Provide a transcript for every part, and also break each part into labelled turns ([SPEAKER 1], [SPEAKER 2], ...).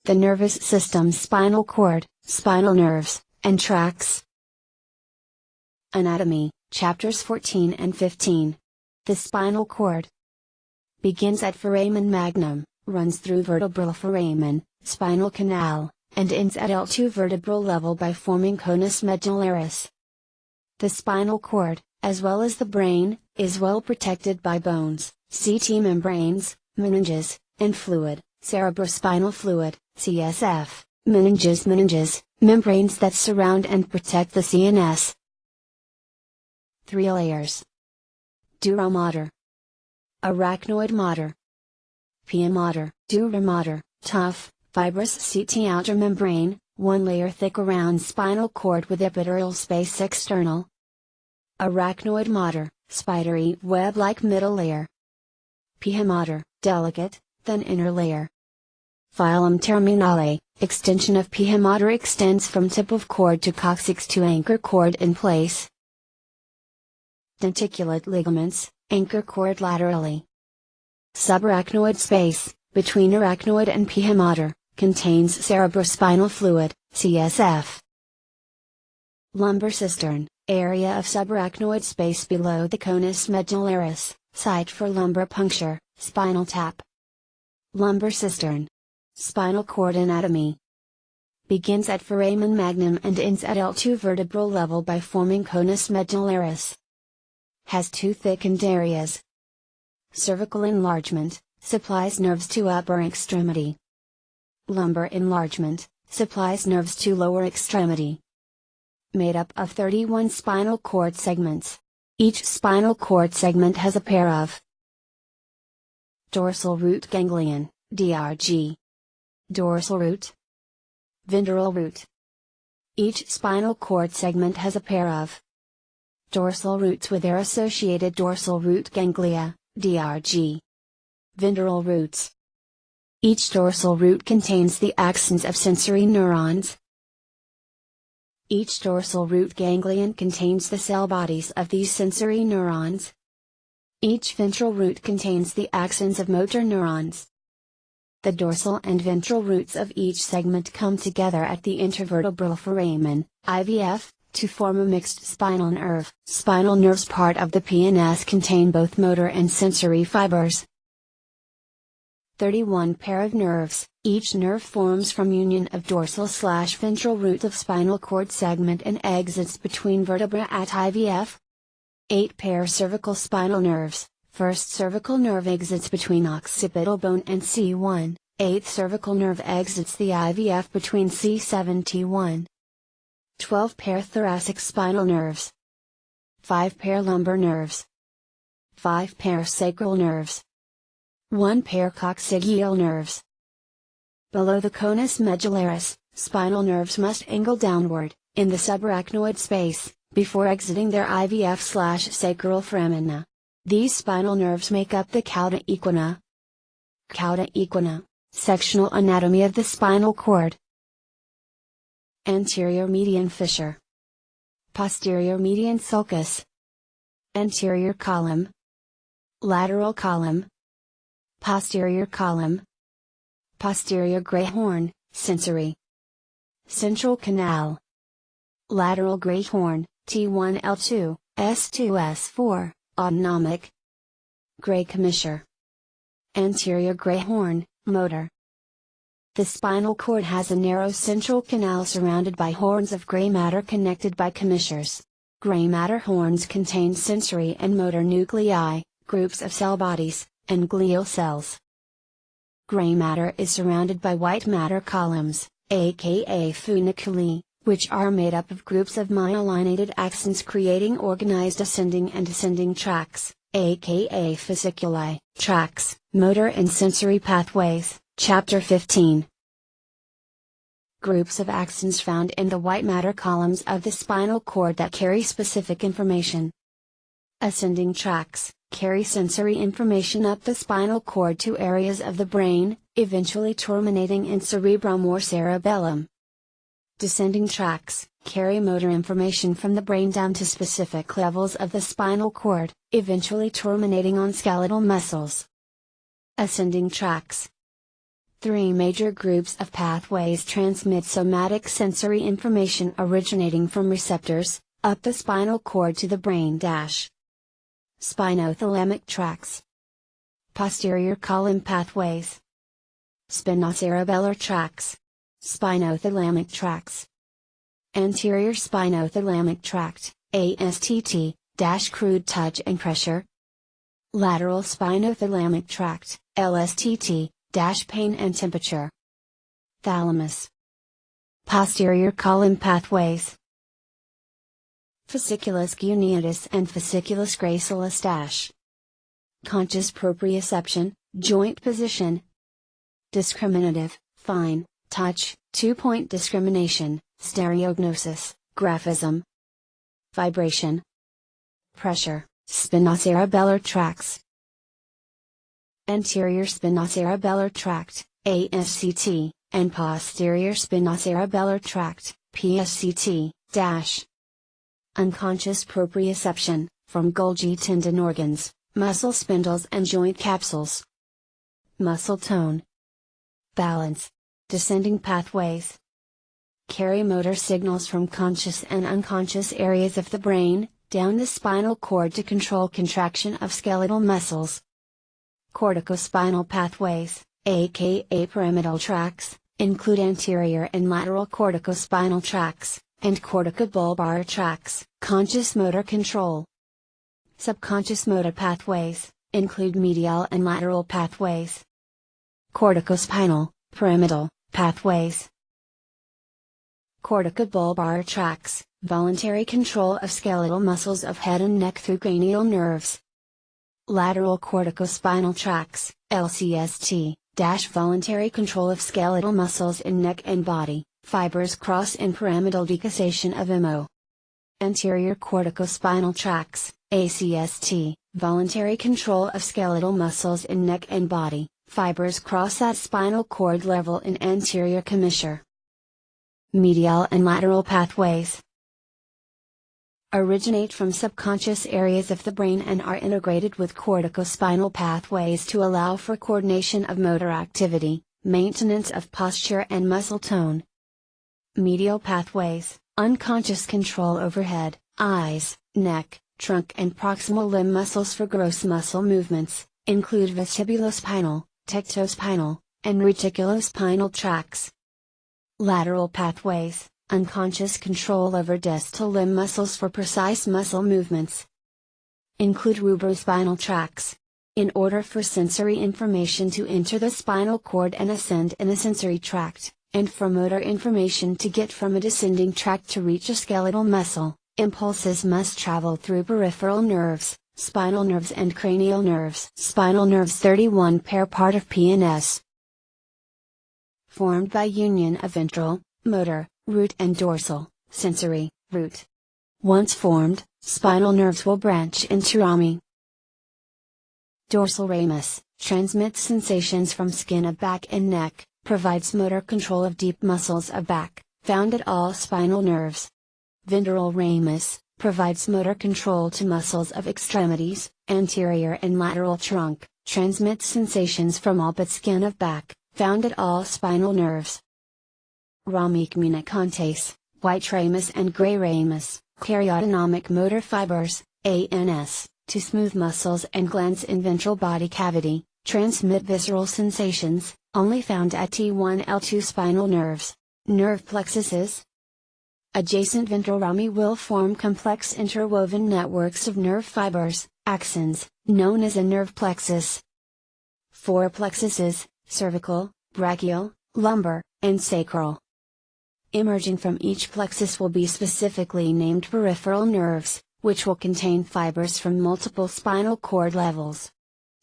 [SPEAKER 1] the nervous system, spinal cord, spinal nerves, and tracts. Anatomy, chapters 14 and 15. The spinal cord begins at foramen magnum, runs through vertebral foramen, spinal canal, and ends at L2 vertebral level by forming conus medullaris. The spinal cord, as well as the brain, is well protected by bones, CT membranes, meninges, and fluid, cerebrospinal fluid, CSF, meninges, membranes that surround and protect the CNS. 3 layers. Dura mater. Arachnoid mater. Pia mater. Dura mater, tough, fibrous CT outer membrane, 1 layer thick around spinal cord with epidural space external. Arachnoid mater, spidery web-like middle layer. Pia mater, delicate, thin inner layer. Phylum terminale, extension of pia mater extends from tip of cord to coccyx to anchor cord in place. Denticulate ligaments, anchor cord laterally. Subarachnoid space, between arachnoid and pia mater, contains cerebrospinal fluid, CSF. Lumbar cistern, area of subarachnoid space below the conus medullaris, site for lumbar puncture, spinal tap. Lumbar cistern. Spinal cord anatomy begins at foramen magnum and ends at L2 vertebral level by forming conus medullaris. Has 2 thickened areas. Cervical enlargement, supplies nerves to upper extremity. Lumbar enlargement, supplies nerves to lower extremity. Made up of 31 spinal cord segments. Each spinal cord segment has a pair of dorsal root ganglion, DRG. Dorsal root. Ventral root. Each spinal cord segment has a pair of dorsal roots with their associated dorsal root ganglia, DRG. Ventral roots. Each dorsal root contains the axons of sensory neurons. Each dorsal root ganglion contains the cell bodies of these sensory neurons. Each ventral root contains the axons of motor neurons. The dorsal and ventral roots of each segment come together at the intervertebral foramen, IVF, to form a mixed spinal nerve. Spinal nerves part of the PNS contain both motor and sensory fibers. 31 pair of nerves, each nerve forms from union of dorsal/ventral root of spinal cord segment and exits between vertebrae at IVF. 8 pair cervical spinal nerves, first cervical nerve exits between occipital bone and C1, 8th cervical nerve exits the IVF between C7 T1. 12 pair thoracic spinal nerves. 5 pair lumbar nerves. 5 pair sacral nerves. 1 pair coccygeal nerves. Below the conus medullaris, spinal nerves angle angle downward, in the subarachnoid space, before exiting their IVF/sacral foramina. These spinal nerves make up the cauda equina. Cauda equina, sectional anatomy of the spinal cord. Anterior median fissure. Posterior median sulcus. Anterior column. Lateral column. Posterior column. Posterior gray horn, sensory. Central canal. Lateral gray horn, T1 L2, S2 S4, autonomic. Gray commissure. Anterior gray horn, motor. The spinal cord has a narrow central canal surrounded by horns of gray matter connected by commissures. Gray matter horns contain sensory and motor nuclei, groups of cell bodies, and glial cells. Gray matter is surrounded by white matter columns, aka funiculi, which are made up of groups of myelinated axons creating organized ascending and descending tracts, aka fasciculi. Tracts, motor and sensory pathways, Chapter 15. Groups of axons found in the white matter columns of the spinal cord that carry specific information. Ascending tracts carry sensory information up the spinal cord to areas of the brain, eventually terminating in cerebrum or cerebellum. Descending tracts carry motor information from the brain down to specific levels of the spinal cord, eventually terminating on skeletal muscles. Ascending tracts Three major groups of pathways transmit somatic sensory information originating from receptors, up the spinal cord to the brain. Spinothalamic tracts. Posterior column pathways. Spinocerebellar tracts. Spinothalamic tracts. Anterior spinothalamic tract, ASTT, crude touch and pressure. Lateral spinothalamic tract, LSTT, pain and temperature. Thalamus. Posterior column pathways. Fasciculus cuneatus and fasciculus gracilis. Conscious proprioception, joint position. Discriminative, fine, touch, 2-point discrimination, stereognosis, graphism. Vibration. Pressure, spinocerebellar tracts. Anterior spinocerebellar tract, ASCT, and posterior spinocerebellar tract, PSCT, Unconscious proprioception, from Golgi tendon organs, muscle spindles and joint capsules. Muscle tone. Balance. Descending pathways. Carry motor signals from conscious and unconscious areas of the brain, down the spinal cord to control contraction of skeletal muscles. Corticospinal pathways, aka pyramidal tracts, include anterior and lateral corticospinal tracts, and corticobulbar tracts, conscious motor control. Subconscious motor pathways, include medial and lateral pathways. Corticospinal, pyramidal, pathways. Corticobulbar tracts, voluntary control of skeletal muscles of head and neck through cranial nerves. Lateral corticospinal tracts, LCST, voluntary control of skeletal muscles in neck and body, fibers cross in pyramidal decussation of MO. Anterior corticospinal tracts, ACST, voluntary control of skeletal muscles in neck and body, fibers cross at spinal cord level in anterior commissure. Medial and lateral pathways originate from subconscious areas of the brain and are integrated with corticospinal pathways to allow for coordination of motor activity, maintenance of posture and muscle tone. Medial pathways, unconscious control over head, eyes, neck, trunk and proximal limb muscles for gross muscle movements, include vestibulospinal, tectospinal, and reticulospinal tracts. Lateral pathways, unconscious control over distal limb muscles for precise muscle movements, include rubrospinal tracts. In order for sensory information to enter the spinal cord and ascend in the sensory tract, and for motor information to get from a descending tract to reach a skeletal muscle, impulses must travel through peripheral nerves, spinal nerves and cranial nerves. Spinal nerves 31 pair part of PNS. Formed by union of ventral, motor, root and dorsal, sensory, root. Once formed, spinal nerves will branch into rami. Dorsal ramus, transmits sensations from skin of back and neck, provides motor control of deep muscles of back, found at all spinal nerves. Ventral ramus, provides motor control to muscles of extremities, anterior and lateral trunk, transmits sensations from all but skin of back, found at all spinal nerves. Rami communicantes, white ramus and gray ramus, carry autonomic motor fibers, ANS, to smooth muscles and glands in ventral body cavity, transmit visceral sensations, only found at T1L2 spinal nerves. Nerve plexuses. Adjacent ventral rami will form complex interwoven networks of nerve fibers, axons, known as a nerve plexus. Four plexuses, cervical, brachial, lumbar, and sacral. Emerging from each plexus will be specifically named peripheral nerves, which will contain fibers from multiple spinal cord levels.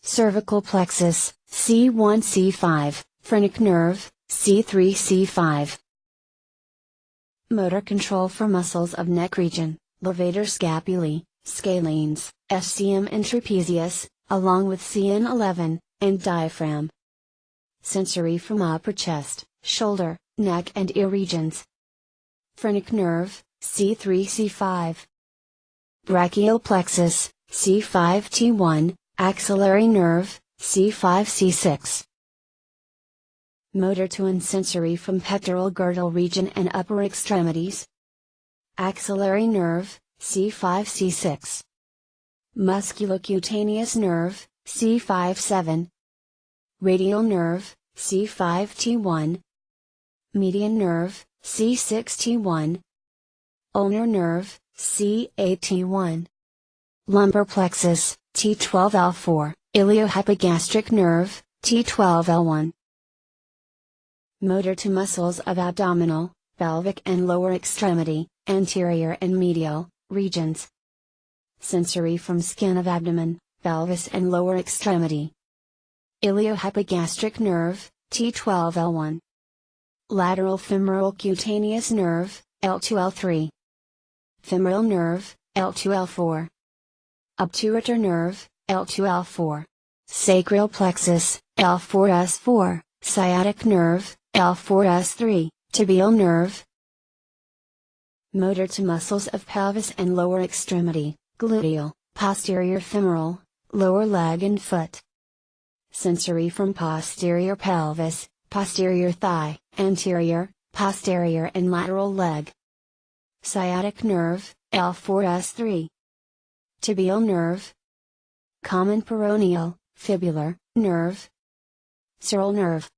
[SPEAKER 1] Cervical plexus, C1-C5, phrenic nerve, C3-C5. Motor control for muscles of neck region, levator scapulae, scalenes, SCM and trapezius, along with CN11, and diaphragm. Sensory from upper chest, shoulder, neck and ear regions. Phrenic nerve, C3-C5. Brachial plexus, C5-T1, axillary nerve, C5-C6. Motor to and sensory from pectoral girdle region and upper extremities. Axillary nerve, C5-C6. Musculocutaneous nerve, C5-7. Radial nerve, C5-T1. Median nerve, C6-T1. Ulnar nerve, C8-T1. Lumbar plexus, T12L4, iliohypogastric nerve, T12L1. Motor to muscles of abdominal, pelvic and lower extremity, anterior and medial, regions. Sensory from skin of abdomen, pelvis and lower extremity. Iliohypogastric nerve, T12L1. Lateral femoral cutaneous nerve, L2L3. Femoral nerve, L2L4. Obturator nerve, L2L4. Sacral plexus, L4S4, sciatic nerve, L4S3, tibial nerve. Motor to muscles of pelvis and lower extremity, gluteal, posterior femoral, lower leg and foot. Sensory from posterior pelvis, posterior thigh, anterior, posterior and lateral leg. Sciatic nerve, L4S3. Tibial nerve. Common peroneal, fibular, nerve. Sural nerve.